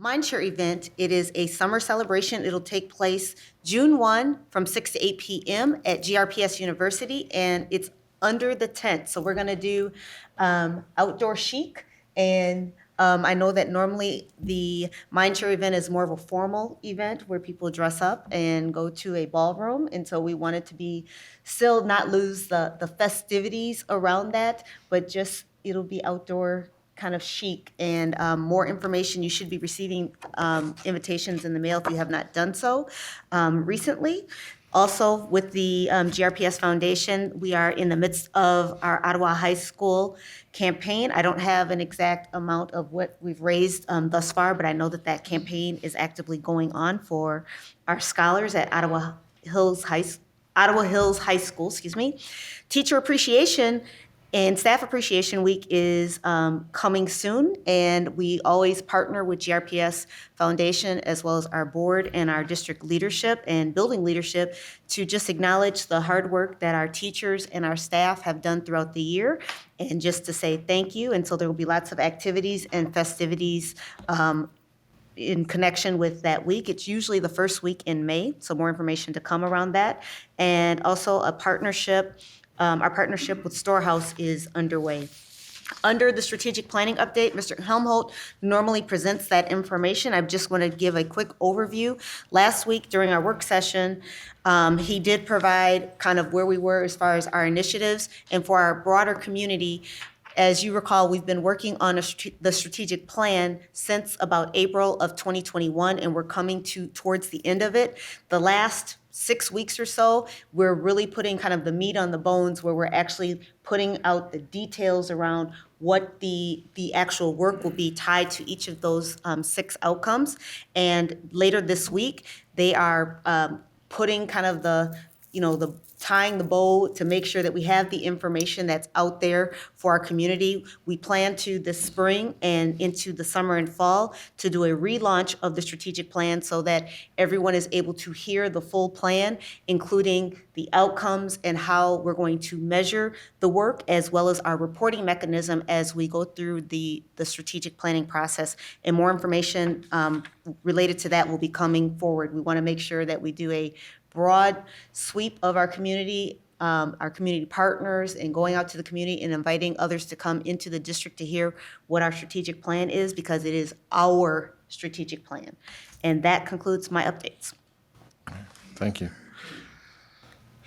Mindshare event. It is a summer celebration. It'll take place June 1 from 6 to 8 p.m. at GRPS University, and it's under the tent. So we're going to do outdoor chic, and I know that normally the Mindshare event is more of a formal event where people dress up and go to a ballroom, and so we wanted to be still not lose the festivities around that, but just it'll be outdoor kind of chic, and more information. You should be receiving invitations in the mail if you have not done so recently. Also, with the GRPS Foundation, we are in the midst of our Ottawa High School campaign. I don't have an exact amount of what we've raised thus far, but I know that that campaign is actively going on for our scholars at Ottawa Hills High School, Teacher Appreciation and Staff Appreciation Week is coming soon, and we always partner with GRPS Foundation as well as our board and our district leadership and building leadership to just acknowledge the hard work that our teachers and our staff have done throughout the year, and just to say thank you. And so there will be lots of activities and festivities in connection with that week. It's usually the first week in May, so more information to come around that. And also a partnership. Our partnership with Storehouse is underway. Under the strategic planning update, Mr. Helmholt normally presents that information. I just want to give a quick overview. Last week during our work session, he did provide kind of where we were as far as our initiatives, and for our broader community. As you recall, we've been working on the strategic plan since about April of 2021, and we're coming towards the end of it. The last 6 weeks or so, we're really putting kind of the meat on the bones, where we're actually putting out the details around what the actual work will be tied to each of those 6 outcomes. And later this week, they are putting kind of the tying the bow to make sure that we have the information that's out there for our community. We plan to this spring and into the summer and fall to do a relaunch of the strategic plan so that everyone is able to hear the full plan, including the outcomes and how we're going to measure the work, as well as our reporting mechanism as we go through the strategic planning process. And more information related to that will be coming forward. We want to make sure that we do a broad sweep of our community partners, and going out to the community and inviting others to come into the district to hear what our strategic plan is, because it is our strategic plan. And that concludes my updates. Thank you.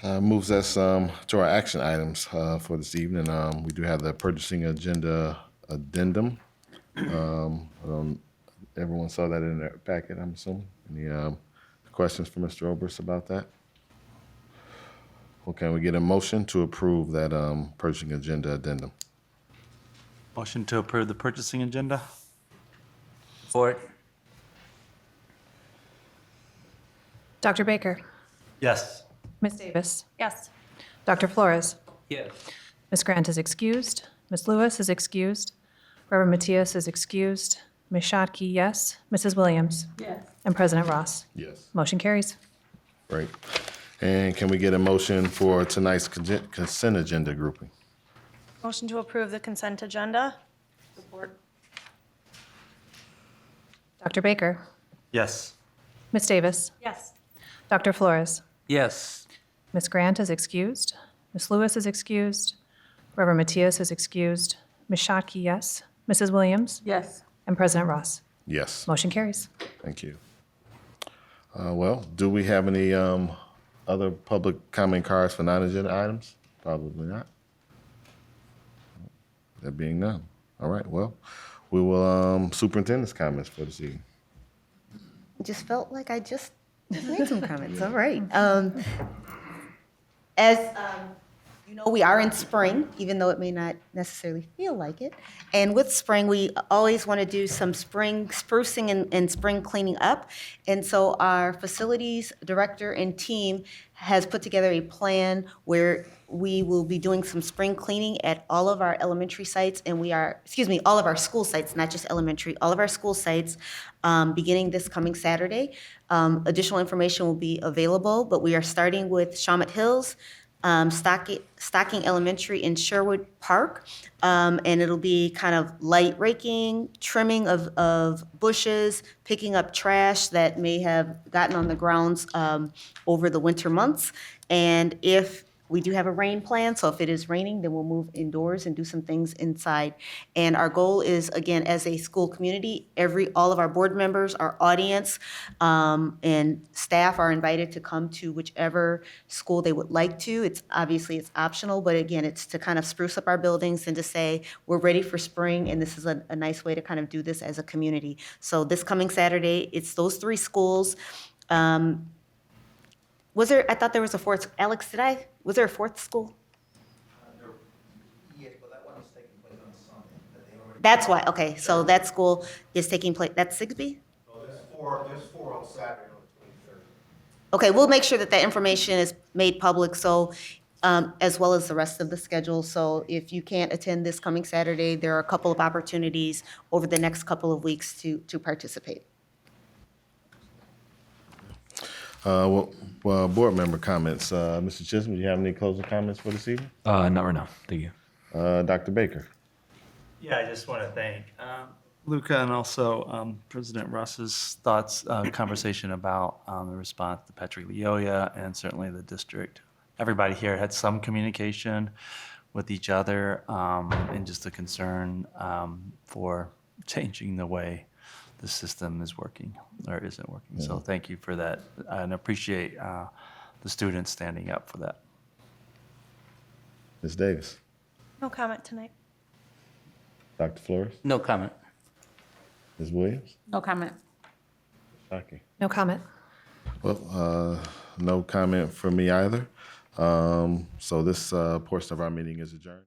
Moves us to our action items for this evening. We do have the purchasing agenda addendum. Everyone saw that in their packet, I'm assuming. Any questions for Mr. Obrist about that? Well, can we get a motion to approve that purchasing agenda addendum? Motion to approve the purchasing agenda. Support. Dr. Baker. Yes. Ms. Davis. Yes. Dr. Flores. Yes. Ms. Grant is excused. Ms. Lewis is excused. Reverend Matias is excused. Ms. Schottky, yes. Mrs. Williams. Yes. And President Ross. Yes. Motion carries. Great. And can we get a motion for tonight's consent agenda grouping? Motion to approve the consent agenda. Support. Dr. Baker. Yes. Ms. Davis. Yes. Dr. Flores. Yes. Ms. Grant is excused. Ms. Lewis is excused. Reverend Matias is excused. Ms. Schottky, yes. Mrs. Williams. Yes. And President Ross. Yes. Motion carries. Thank you. Well, do we have any other public comment cards for non-agenda items? Probably not. There being none. All right, well, we will superintendent's comments for this evening. Just felt like I just made some comments. All right. As you know, we are in spring, even though it may not necessarily feel like it. And with spring, we always want to do some spring sprucing and spring cleaning up. And so our facilities director and team has put together a plan where we will be doing some spring cleaning at all of our elementary sites, and all of our school sites, not just elementary, all of our school sites, beginning this coming Saturday. Additional information will be available, but we are starting with Shawmut Hills, Stocking Elementary in Sherwood Park. And it'll be kind of light raking, trimming of bushes, picking up trash that may have gotten on the grounds over the winter months. And if we do have a rain plan, so if it is raining, then we'll move indoors and do some things inside. And our goal is, again, as a school community, all of our board members, our audience, and staff are invited to come to whichever school they would like to. It's optional, but again, it's to kind of spruce up our buildings and to say, we're ready for spring, and this is a nice way to kind of do this as a community. So this coming Saturday, it's those 3 schools. I thought there was a 4th, Alex, was there a 4th school? Yes, but that one is taking place on Sunday. That they already. That's why, okay, so that school is taking place, that's Sigsbee? So there's four on Saturday on the 23rd. Okay, we'll make sure that that information is made public, so, as well as the rest of the schedule. So if you can't attend this coming Saturday, there are a couple of opportunities over the next couple of weeks to participate. Board member comments. Mr. Chisholm, do you have any closing comments for this evening? Not right now. Thank you. Dr. Baker? Yeah, I just want to thank Luca and also President Russ's thoughts, conversation about the response to Patrick Leoya and certainly the district. Everybody here had some communication with each other and just a concern for changing the way the system is working or isn't working. So thank you for that and appreciate the students standing up for that. Ms. Davis? No comment tonight. Dr. Flores? No comment. Ms. Williams? No comment. Shockey? No comment. Well, no comment from me either. So this portion of our meeting is adjourned.